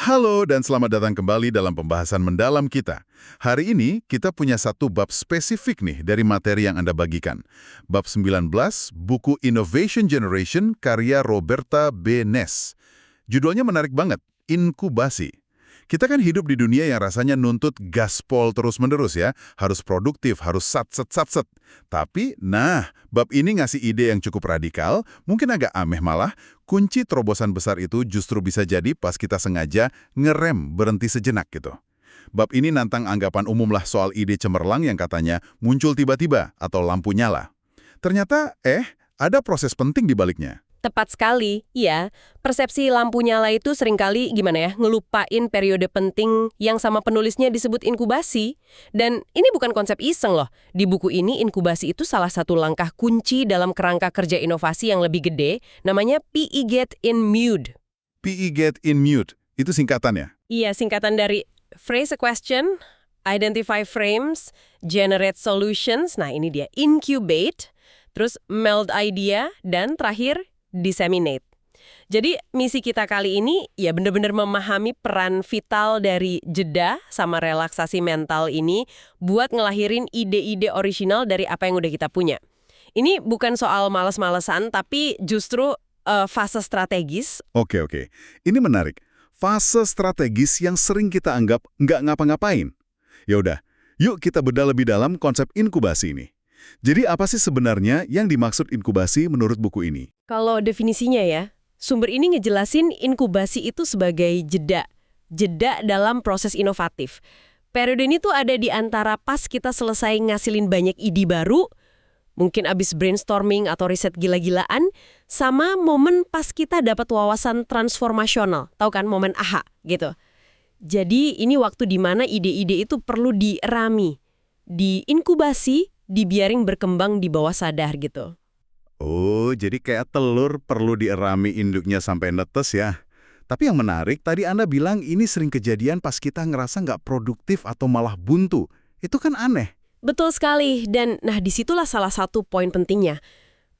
Halo dan selamat datang kembali dalam pembahasan mendalam kita. Hari ini kita punya satu bab spesifik nih dari materi yang Anda bagikan. Bab 19, buku Innovation Generation karya Roberta B. Ness. Judulnya menarik banget, inkubasi. Kita kan hidup di dunia yang rasanya nuntut gaspol terus-menerus ya. Harus produktif, harus sat-set-sat-set. Tapi, bab ini ngasih ide yang cukup radikal, mungin agak ameh malah. Kunci terobosan besar itu justru bisa jadi pas kita sengaja ngerem berhenti sejenak gitu. Bab ini nantang anggapan umum lah soal ide cemerlang yang katanya muncul tiba-tiba atau lampu nyala. Ternyata, ada proses penting di baliknya. Tepat sekali, ya. Persepsi lampu nyala itu seringkali ngelupain periode penting yang sama penulisnya disebut inkubasi. Dan ini bukan konsep iseng loh. Di buku ini inkubasi itu salah satu langkah kunci dalam kerangka kerja inovasi yang lebih gede, namanya PE Get in Mute. PE Get in Mute, itu singkatannya? Iya, singkatan dari Phrase a Question, Identify Frames, Generate Solutions, nah ini dia, Incubate, terus Meld Idea, dan terakhir Disseminate. Jadi misi kita kali ini ya benar-benar memahami peran vital dari jeda sama relaksasi mental ini buat ngelahirin ide-ide orisinal dari apa yang udah kita punya. Ini bukan soal males-malesan tapi justru fase strategis. Oke. Ini menarik. Fase strategis yang sering kita anggap nggak ngapa-ngapain. Ya udah, yuk kita bedah lebih dalam konsep inkubasi ini. Jadi apa sih sebenarnya yang dimaksud inkubasi menurut buku ini? Kalau definisinya ya, sumber ini ngejelasin inkubasi itu sebagai jeda. Jeda dalam proses inovatif. Periode ini tuh ada di antara pas kita selesai ngasilin banyak ide baru, mungkin abis brainstorming atau riset gila-gilaan, sama momen pas kita dapat wawasan transformasional. Tahu kan, momen aha gitu. Jadi ini waktu di mana ide-ide itu perlu dirami, diinkubasi, dibiarin berkembang di bawah sadar gitu. Oh, jadi kayak telur perlu dierami induknya sampai netes ya. Tapi yang menarik, tadi Anda bilang ini sering kejadian pas kita ngerasa nggak produktif atau malah buntu. Itu kan aneh. Betul sekali, dan disitulah salah satu poin pentingnya.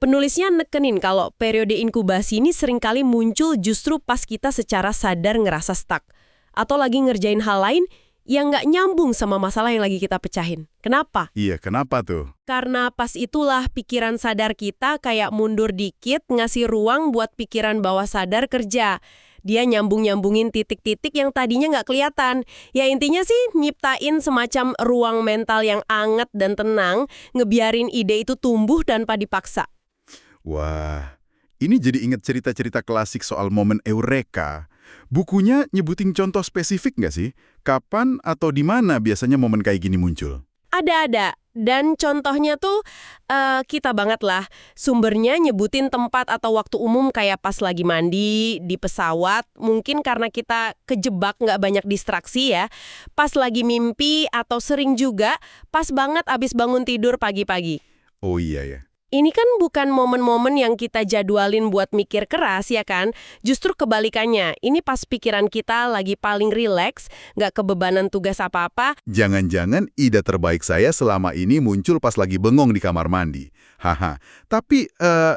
Penulisnya nekenin kalau periode inkubasi ini seringkali muncul justru pas kita secara sadar ngerasa stuck. Atau lagi ngerjain hal lain yang nggak nyambung sama masalah yang lagi kita pecahin. Kenapa? Iya, kenapa tuh? Karena pas itulah pikiran sadar kita kayak mundur dikit, ngasih ruang buat pikiran bawah sadar kerja. Dia nyambung-nyambungin titik-titik yang tadinya nggak kelihatan. Ya intinya sih nyiptain semacam ruang mental yang anget dan tenang, ngebiarin ide itu tumbuh tanpa dipaksa. Wah, ini jadi inget cerita-cerita klasik soal momen eureka. Bukunya nyebutin contoh spesifik nggak sih? Kapan atau di mana biasanya momen kayak gini muncul? Ada. Dan contohnya tuh kita banget lah. Sumbernya nyebutin tempat atau waktu umum kayak pas lagi mandi, di pesawat. Mungkin karena kita kejebak nggak banyak distraksi ya. Pas lagi mimpi atau sering juga pas banget abis bangun tidur pagi-pagi. Oh iya ya. Ini kan bukan momen-momen yang kita jadwalin buat mikir keras ya kan? Justru kebalikannya, ini pas pikiran kita lagi paling rileks, nggak kebebanan tugas apa-apa. Jangan-jangan ide terbaik saya selama ini muncul pas lagi bengong di kamar mandi. Haha. Tapi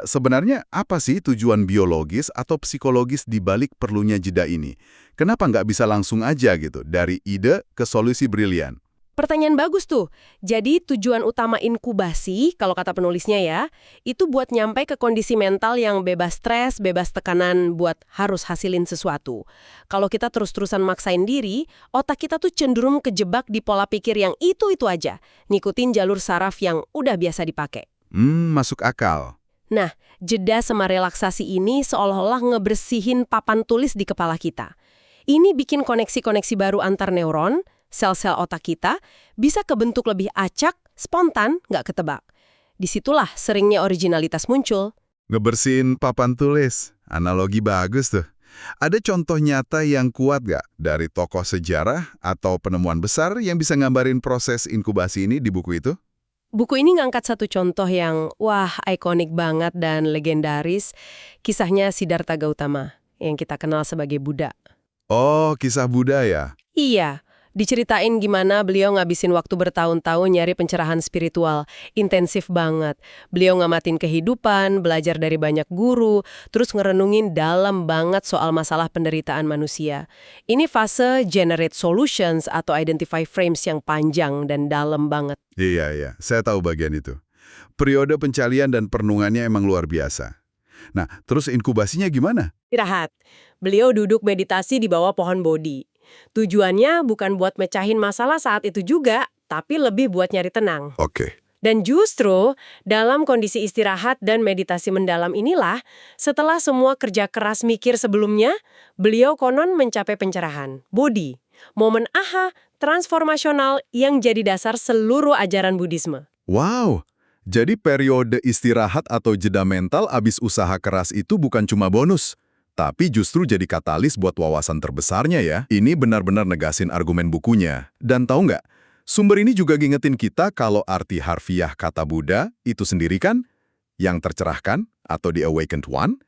sebenarnya apa sih tujuan biologis atau psikologis di balik perlunya jeda ini? Kenapa nggak bisa langsung aja gitu, dari ide ke solusi brilian? Pertanyaan bagus tuh. Jadi tujuan utama inkubasi, kalau kata penulisnya ya, itu buat nyampe ke kondisi mental yang bebas stres, bebas tekanan buat harus hasilin sesuatu. Kalau kita terus-terusan maksain diri, otak kita tuh cenderung kejebak di pola pikir yang itu-itu aja, ngikutin jalur saraf yang udah biasa dipakai. Masuk akal. Nah, jeda sama relaksasi ini seolah-olah ngebersihin papan tulis di kepala kita. Ini bikin koneksi-koneksi baru antar neuron, sel-sel otak kita bisa kebentuk lebih acak, spontan, nggak ketebak. Disitulah seringnya originalitas muncul. Ngebersihin papan tulis, analogi bagus tuh. Ada contoh nyata yang kuat nggak dari tokoh sejarah atau penemuan besar yang bisa ngambarin proses inkubasi ini di buku itu? Buku ini ngangkat satu contoh yang, ikonik banget dan legendaris. Kisahnya Siddhartha Gautama, yang kita kenal sebagai Buddha. Oh, kisah Buddha ya? Iya. Diceritain gimana beliau ngabisin waktu bertahun-tahun nyari pencerahan spiritual. Intensif banget. Beliau ngamatin kehidupan, belajar dari banyak guru, terus ngerenungin dalam banget soal masalah penderitaan manusia. Ini fase generate solutions atau identify frames yang panjang dan dalam banget. Iya, saya tahu bagian itu. Periode pencarian dan perenungannya emang luar biasa. Nah, terus inkubasinya gimana? Istirahat. Beliau duduk meditasi di bawah pohon Bodhi. Tujuannya bukan buat mecahin masalah saat itu juga, tapi lebih buat nyari tenang. Oke. Dan justru, dalam kondisi istirahat dan meditasi mendalam inilah, setelah semua kerja keras mikir sebelumnya, beliau konon mencapai pencerahan. Bodhi, momen aha, transformasional yang jadi dasar seluruh ajaran Buddhisme. Wow, jadi periode istirahat atau jeda mental abis usaha keras itu bukan cuma bonus, tapi justru jadi katalis buat wawasan terbesarnya ya. Ini benar-benar negasin argumen bukunya. Dan tahu nggak, sumber ini juga ngingetin kita kalau arti harfiah kata Buddha itu sendiri kan, yang tercerahkan atau the awakened one,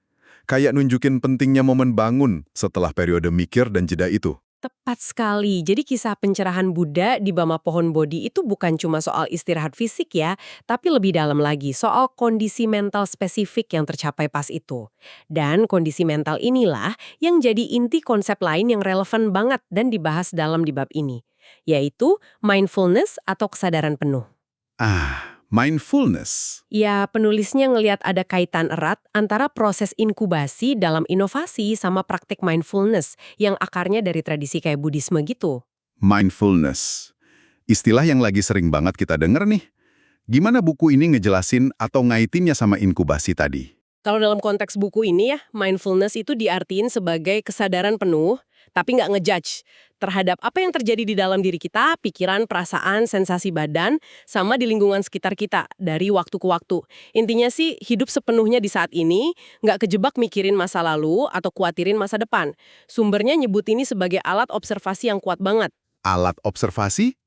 kayak nunjukin pentingnya momen bangun setelah periode mikir dan jeda itu. Tepat sekali. Jadi kisah pencerahan Buddha di bawah pohon Bodhi itu bukan cuma soal istirahat fisik ya, tapi lebih dalam lagi soal kondisi mental spesifik yang tercapai pas itu. Dan kondisi mental inilah yang jadi inti konsep lain yang relevan banget dan dibahas dalam di bab ini, yaitu mindfulness atau kesadaran penuh. Mindfulness. Ya, penulisnya ngelihat ada kaitan erat antara proses inkubasi dalam inovasi sama praktik mindfulness yang akarnya dari tradisi kayak Buddhisme gitu. Mindfulness. Istilah yang lagi sering banget kita denger nih. Gimana buku ini ngejelasin atau ngaitinnya sama inkubasi tadi? Kalau dalam konteks buku ini ya, mindfulness itu diartiin sebagai kesadaran penuh, tapi nggak ngejudge terhadap apa yang terjadi di dalam diri kita, pikiran, perasaan, sensasi badan, sama di lingkungan sekitar kita, dari waktu ke waktu. Intinya sih, hidup sepenuhnya di saat ini, nggak kejebak mikirin masa lalu atau khawatirin masa depan. Sumbernya nyebut ini sebagai alat observasi yang kuat banget. Alat observasi?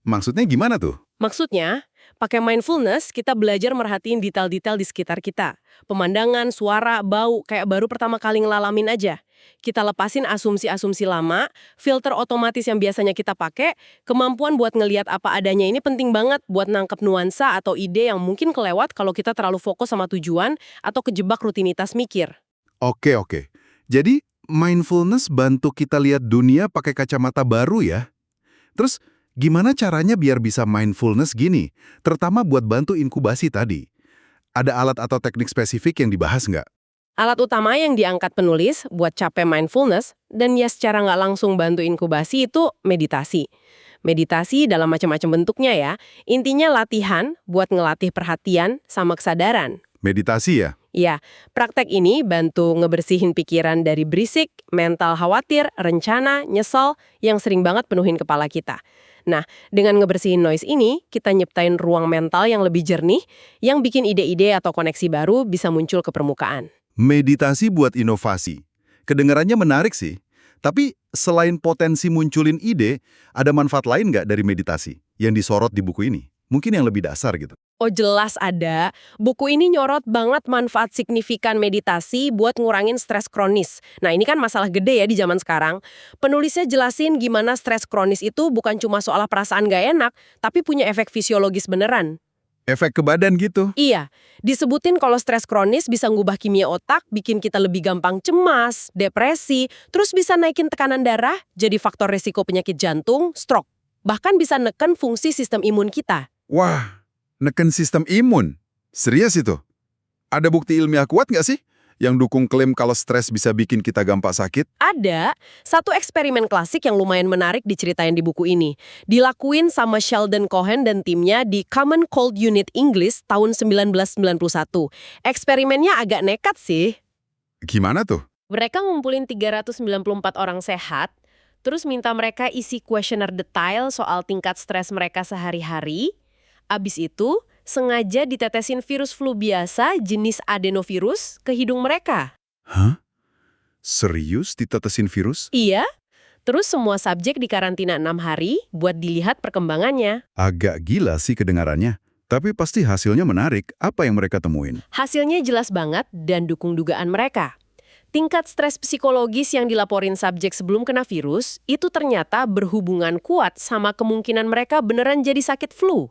Maksudnya gimana tuh? Maksudnya, pakai mindfulness, kita belajar merhatiin detail-detail di sekitar kita. Pemandangan, suara, bau, kayak baru pertama kali ngelalamin aja. Kita lepasin asumsi-asumsi lama, filter otomatis yang biasanya kita pakai, kemampuan buat ngelihat apa adanya ini penting banget buat nangkep nuansa atau ide yang mungkin kelewat kalau kita terlalu fokus sama tujuan atau kejebak rutinitas mikir. Oke. Jadi, mindfulness bantu kita lihat dunia pakai kacamata baru ya? Terus, gimana caranya biar bisa mindfulness gini? Terutama buat bantu inkubasi tadi. Ada alat atau teknik spesifik yang dibahas nggak? Alat utama yang diangkat penulis buat capai mindfulness dan ya secara nggak langsung bantu inkubasi itu meditasi. Meditasi dalam macam-macam bentuknya ya. Intinya latihan buat ngelatih perhatian sama kesadaran. Meditasi ya? Ya, praktek ini bantu ngebersihin pikiran dari berisik, mental khawatir, rencana, nyesel yang sering banget penuhin kepala kita. Nah, dengan ngebersihin noise ini, kita nyiptain ruang mental yang lebih jernih, yang bikin ide-ide atau koneksi baru bisa muncul ke permukaan. Meditasi buat inovasi. Kedengarannya menarik sih. Tapi selain potensi munculin ide, ada manfaat lain nggak dari meditasi yang disorot di buku ini? Mungkin yang lebih dasar gitu. Oh jelas ada. Buku ini nyorot banget manfaat signifikan meditasi buat ngurangin stres kronis. Nah ini kan masalah gede ya di zaman sekarang. Penulisnya jelasin gimana stres kronis itu bukan cuma soal perasaan gak enak, tapi punya efek fisiologis beneran. Efek ke badan gitu? Iya, disebutin kalau stres kronis bisa ngubah kimia otak, bikin kita lebih gampang cemas, depresi, terus bisa naikin tekanan darah, jadi faktor resiko penyakit jantung, stroke. Bahkan bisa neken fungsi sistem imun kita. Wah, neken sistem imun? Serius itu? Ada bukti ilmiah kuat nggak sih yang dukung klaim kalau stres bisa bikin kita gampang sakit? Ada. Satu eksperimen klasik yang lumayan menarik diceritain di buku ini. Dilakuin sama Sheldon Cohen dan timnya di Common Cold Unit English tahun 1991. Eksperimennya agak nekat sih. Gimana tuh? Mereka ngumpulin 394 orang sehat, terus minta mereka isi kuesioner detail soal tingkat stres mereka sehari-hari. Abis itu, sengaja ditetesin virus flu biasa jenis adenovirus ke hidung mereka. Hah? Serius ditetesin virus? Iya, terus semua subjek dikarantina 6 hari buat dilihat perkembangannya. Agak gila sih kedengarannya. Tapi pasti hasilnya menarik. Apa yang mereka temuin? Hasilnya jelas banget dan dukung dugaan mereka. tingkat stres psikologis yang dilaporin subjek sebelum kena virus itu ternyata berhubungan kuat sama kemungkinan mereka beneran jadi sakit flu.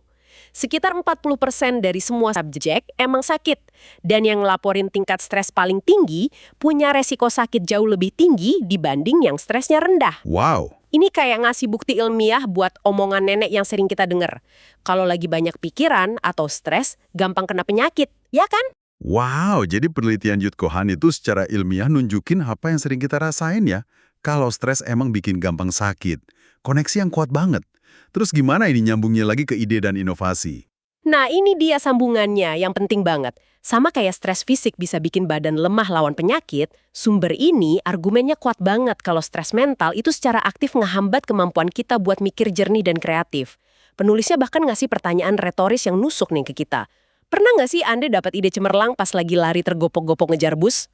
Sekitar 40% dari semua subjek emang sakit, dan yang ngelaporin tingkat stres paling tinggi punya resiko sakit jauh lebih tinggi dibanding yang stresnya rendah. Wow. Ini kayak ngasih bukti ilmiah buat omongan nenek yang sering kita dengar. Kalau lagi banyak pikiran atau stres, gampang kena penyakit, ya kan? Wow, jadi penelitian Yud Kohan itu secara ilmiah nunjukin apa yang sering kita rasain ya. Kalau stres emang bikin gampang sakit. Koneksi yang kuat banget. Terus gimana ini nyambungnya lagi ke ide dan inovasi? Nah, ini dia sambungannya yang penting banget. Sama kayak stres fisik bisa bikin badan lemah lawan penyakit, sumber ini argumennya kuat banget kalau stres mental itu secara aktif ngehambat kemampuan kita buat mikir jernih dan kreatif. Penulisnya bahkan ngasih pertanyaan retoris yang nusuk nih ke kita. Pernah nggak sih Anda dapat ide cemerlang pas lagi lari tergopok-gopok ngejar bus?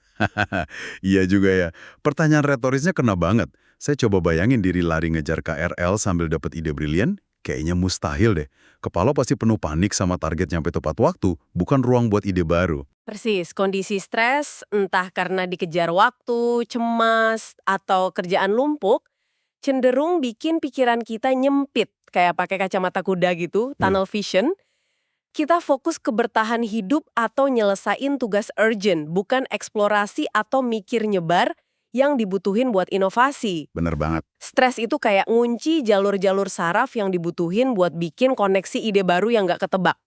Iya juga ya. Pertanyaan retorisnya kena banget. Saya coba bayangin diri lari ngejar KRL sambil dapat ide brilian. Kayaknya mustahil deh. Kepala pasti penuh panik sama target nyampe tepat waktu, bukan ruang buat ide baru. Persis, kondisi stres, entah karena dikejar waktu, cemas, atau kerjaan lumpuk, cenderung bikin pikiran kita nyempit, kayak pakai kacamata kuda gitu, tunnel vision. Kita fokus ke bertahan hidup atau nyelesain tugas urgent, bukan eksplorasi atau mikir nyebar yang dibutuhin buat inovasi. Bener banget. Stres itu kayak ngunci jalur-jalur saraf yang dibutuhin buat bikin koneksi ide baru yang nggak ketebak.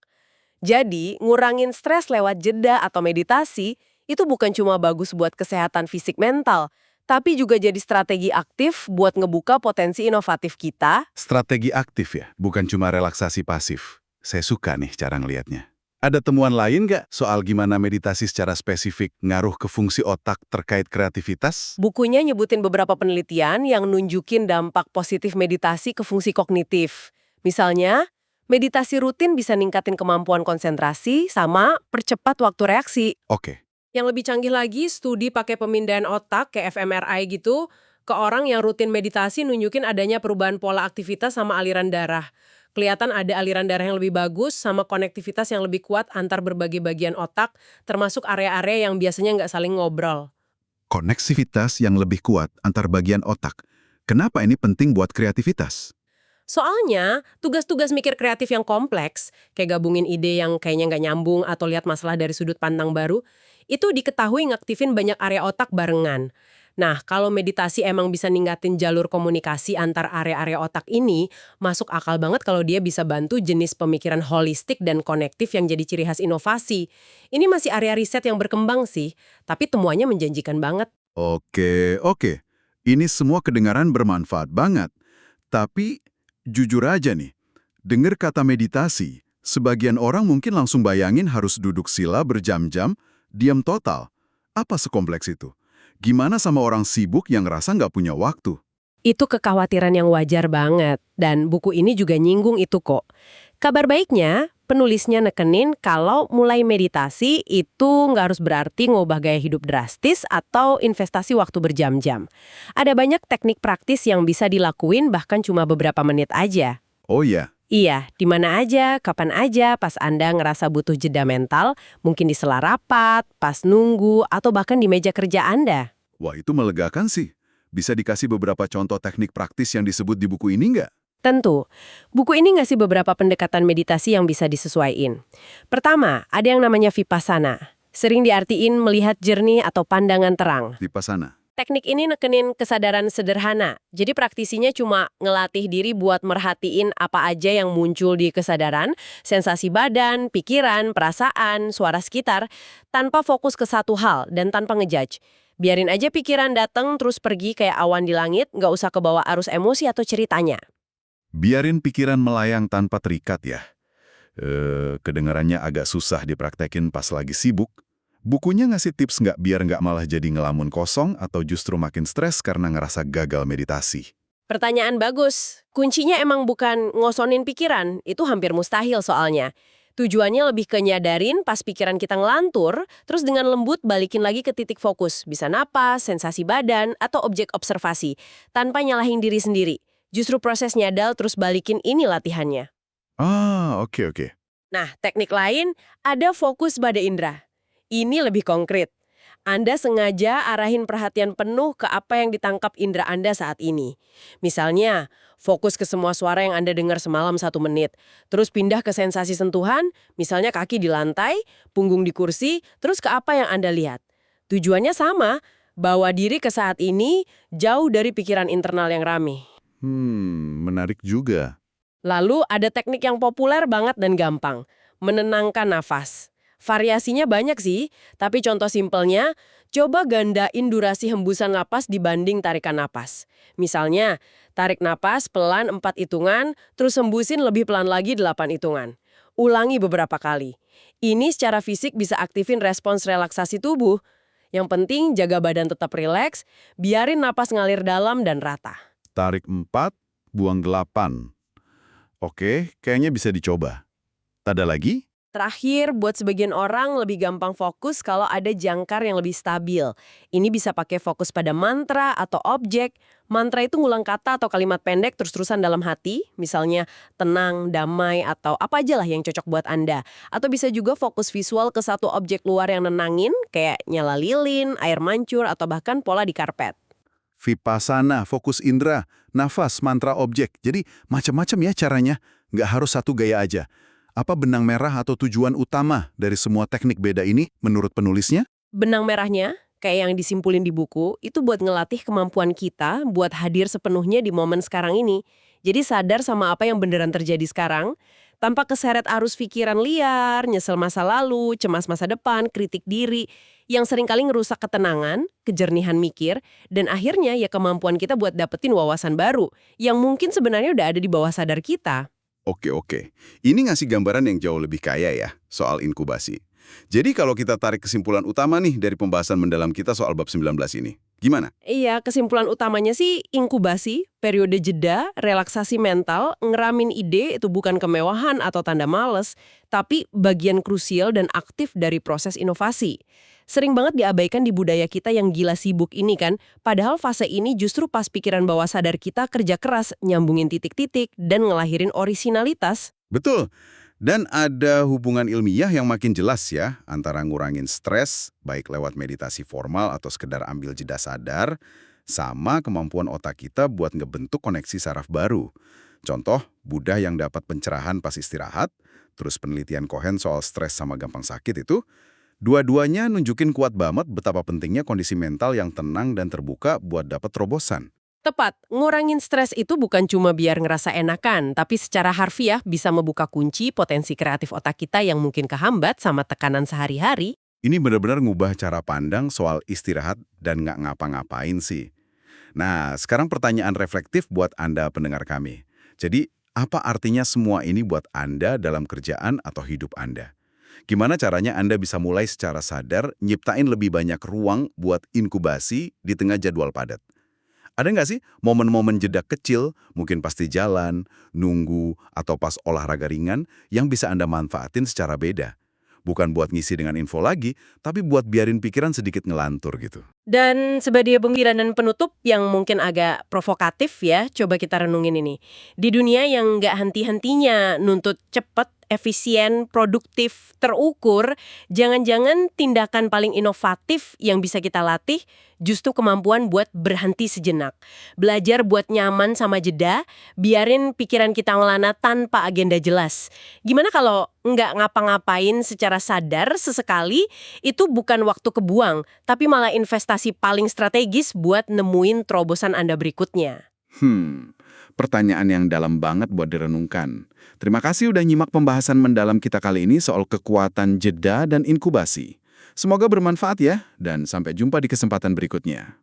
Jadi, ngurangin stres lewat jeda atau meditasi itu bukan cuma bagus buat kesehatan fisik mental, tapi juga jadi strategi aktif buat ngebuka potensi inovatif kita. Strategi aktif ya, bukan cuma relaksasi pasif. Saya suka nih cara ngelihatnya. Ada temuan lain nggak soal gimana meditasi secara spesifik ngaruh ke fungsi otak terkait kreativitas? Bukunya nyebutin beberapa penelitian yang nunjukin dampak positif meditasi ke fungsi kognitif. Misalnya, meditasi rutin bisa ningkatin kemampuan konsentrasi sama percepat waktu reaksi. Oke. Yang lebih canggih lagi, studi pakai pemindahan otak kayak fMRI gitu, ke orang yang rutin meditasi nunjukin adanya perubahan pola aktivitas sama aliran darah. Kelihatan ada aliran darah yang lebih bagus sama konektivitas yang lebih kuat antar berbagai bagian otak, termasuk area-area yang biasanya nggak saling ngobrol. Koneksivitas yang lebih kuat antar bagian otak. Kenapa ini penting buat kreativitas? Soalnya, tugas-tugas mikir kreatif yang kompleks, kayak gabungin ide yang kayaknya nggak nyambung atau lihat masalah dari sudut pandang baru, itu diketahui ngaktifin banyak area otak barengan. Nah, kalau meditasi emang bisa ningkatin jalur komunikasi antar area-area otak ini, masuk akal banget kalau dia bisa bantu jenis pemikiran holistik dan konektif yang jadi ciri khas inovasi. Ini masih area riset yang berkembang sih, tapi temuannya menjanjikan banget. Oke. Ini semua kedengaran bermanfaat banget. Tapi, jujur aja nih, dengar kata meditasi, sebagian orang mungkin langsung bayangin harus duduk sila berjam-jam, diam total. Apa sekompleks itu? Gimana sama orang sibuk yang ngerasa nggak punya waktu? Itu kekhawatiran yang wajar banget, dan buku ini juga nyinggung itu kok. Kabar baiknya, penulisnya nekenin kalau mulai meditasi itu nggak harus berarti ngubah gaya hidup drastis atau investasi waktu berjam-jam. Ada banyak teknik praktis yang bisa dilakuin bahkan cuma beberapa menit aja. Oh ya. Iya, di mana aja, kapan aja, pas Anda ngerasa butuh jeda mental, mungkin di sela rapat, pas nunggu, atau bahkan di meja kerja Anda. Wah, itu melegakan sih. Bisa dikasih beberapa contoh teknik praktis yang disebut di buku ini nggak? Tentu, buku ini ngasih beberapa pendekatan meditasi yang bisa disesuaiin. Pertama, ada yang namanya vipassana. Sering diartiin melihat jernih atau pandangan terang. Vipassana. Teknik ini nekenin kesadaran sederhana. Jadi praktisinya cuma ngelatih diri buat merhatiin apa aja yang muncul di kesadaran, sensasi badan, pikiran, perasaan, suara sekitar, tanpa fokus ke satu hal dan tanpa ngejudge. Biarin aja pikiran datang terus pergi kayak awan di langit, nggak usah kebawa arus emosi atau ceritanya. Biarin pikiran melayang tanpa terikat ya. Kedengarannya agak susah dipraktekin pas lagi sibuk. Bukunya ngasih tips nggak biar nggak malah jadi ngelamun kosong atau justru makin stres karena ngerasa gagal meditasi? Pertanyaan bagus. Kuncinya emang bukan ngosonin pikiran, itu hampir mustahil soalnya. Tujuannya lebih ke nyadarin pas pikiran kita ngelantur, terus dengan lembut balikin lagi ke titik fokus. Bisa napas, sensasi badan, atau objek observasi, tanpa nyalahin diri sendiri. Justru proses nyadal terus balikin ini latihannya. Oke. Nah, teknik lain ada fokus pada indera. Ini lebih konkret. Anda sengaja arahin perhatian penuh ke apa yang ditangkap indera Anda saat ini. Misalnya, fokus ke semua suara yang Anda dengar semalam 1 menit. Terus pindah ke sensasi sentuhan, misalnya kaki di lantai, punggung di kursi, terus ke apa yang Anda lihat. Tujuannya sama, bawa diri ke saat ini jauh dari pikiran internal yang rame. Menarik juga. Lalu ada teknik yang populer banget dan gampang, menenangkan nafas. Variasinya banyak sih, tapi contoh simpelnya, coba gandain durasi hembusan napas dibanding tarikan napas. Misalnya, tarik napas pelan 4 hitungan, terus hembusin lebih pelan lagi 8 hitungan. Ulangi beberapa kali. Ini secara fisik bisa aktifin respons relaksasi tubuh. Yang penting jaga badan tetap rileks, biarin napas ngalir dalam dan rata. Tarik 4, buang 8. Oke, kayaknya bisa dicoba. Ada lagi? Terakhir, buat sebagian orang lebih gampang fokus kalau ada jangkar yang lebih stabil. Ini bisa pakai fokus pada mantra atau objek. Mantra itu ngulang kata atau kalimat pendek terus-terusan dalam hati, misalnya tenang, damai, atau apa aja lah yang cocok buat Anda. Atau bisa juga fokus visual ke satu objek luar yang nenangin, kayak nyala lilin, air mancur, atau bahkan pola di karpet. Vipassana, fokus indera, nafas, mantra objek. Jadi macam-macam ya caranya. Nggak harus satu gaya aja. Apa benang merah atau tujuan utama dari semua teknik beda ini menurut penulisnya? Benang merahnya, kayak yang disimpulin di buku, itu buat ngelatih kemampuan kita buat hadir sepenuhnya di momen sekarang ini. Jadi sadar sama apa yang beneran terjadi sekarang, tanpa keseret arus pikiran liar, nyesel masa lalu, cemas masa depan, kritik diri, yang seringkali ngerusak ketenangan, kejernihan mikir, dan akhirnya ya kemampuan kita buat dapetin wawasan baru, yang mungkin sebenarnya udah ada di bawah sadar kita. Oke. Ini ngasih gambaran yang jauh lebih kaya ya, soal inkubasi. Jadi kalau kita tarik kesimpulan utama nih dari pembahasan mendalam kita soal bab 19 ini, gimana? Iya, kesimpulan utamanya sih inkubasi, periode jeda, relaksasi mental, ngeramin ide itu bukan kemewahan atau tanda males, tapi bagian krusial dan aktif dari proses inovasi. Sering banget diabaikan di budaya kita yang gila sibuk ini kan, padahal fase ini justru pas pikiran bawah sadar kita kerja keras, nyambungin titik-titik, dan ngelahirin orisinalitas. Betul. Dan ada hubungan ilmiah yang makin jelas ya antara ngurangin stres, baik lewat meditasi formal atau sekedar ambil jeda sadar, sama kemampuan otak kita buat ngebentuk koneksi saraf baru. Contoh, Buddha yang dapat pencerahan pas istirahat, terus penelitian Cohen soal stres sama gampang sakit itu, dua-duanya nunjukin kuat banget betapa pentingnya kondisi mental yang tenang dan terbuka buat dapat terobosan. Tepat, ngurangin stres itu bukan cuma biar ngerasa enakan, tapi secara harfiah bisa membuka kunci potensi kreatif otak kita yang mungkin kehambat sama tekanan sehari-hari. Ini benar-benar ngubah cara pandang soal istirahat dan nggak ngapa-ngapain sih. Nah, sekarang pertanyaan reflektif buat Anda pendengar kami. Jadi, apa artinya semua ini buat Anda dalam kerjaan atau hidup Anda? Gimana caranya Anda bisa mulai secara sadar nyiptain lebih banyak ruang buat inkubasi di tengah jadwal padat? Ada nggak sih momen-momen jeda kecil, mungkin pasti jalan, nunggu, atau pas olahraga ringan yang bisa Anda manfaatin secara beda? Bukan buat ngisi dengan info lagi, tapi buat biarin pikiran sedikit ngelantur gitu. Dan sebagai pengkiran dan penutup yang mungkin agak provokatif ya, coba kita renungin ini. Di dunia yang nggak henti-hentinya nuntut cepet, efisien, produktif, terukur, jangan-jangan tindakan paling inovatif yang bisa kita latih justru kemampuan buat berhenti sejenak. Belajar buat nyaman sama jeda, biarin pikiran kita ngelana tanpa agenda jelas. Gimana kalau nggak ngapa-ngapain secara sadar sesekali, itu bukan waktu kebuang, tapi malah investasi paling strategis buat nemuin terobosan Anda berikutnya. Pertanyaan yang dalam banget buat direnungkan. Terima kasih udah nyimak pembahasan mendalam kita kali ini soal kekuatan jeda dan inkubasi. Semoga bermanfaat ya, dan sampai jumpa di kesempatan berikutnya.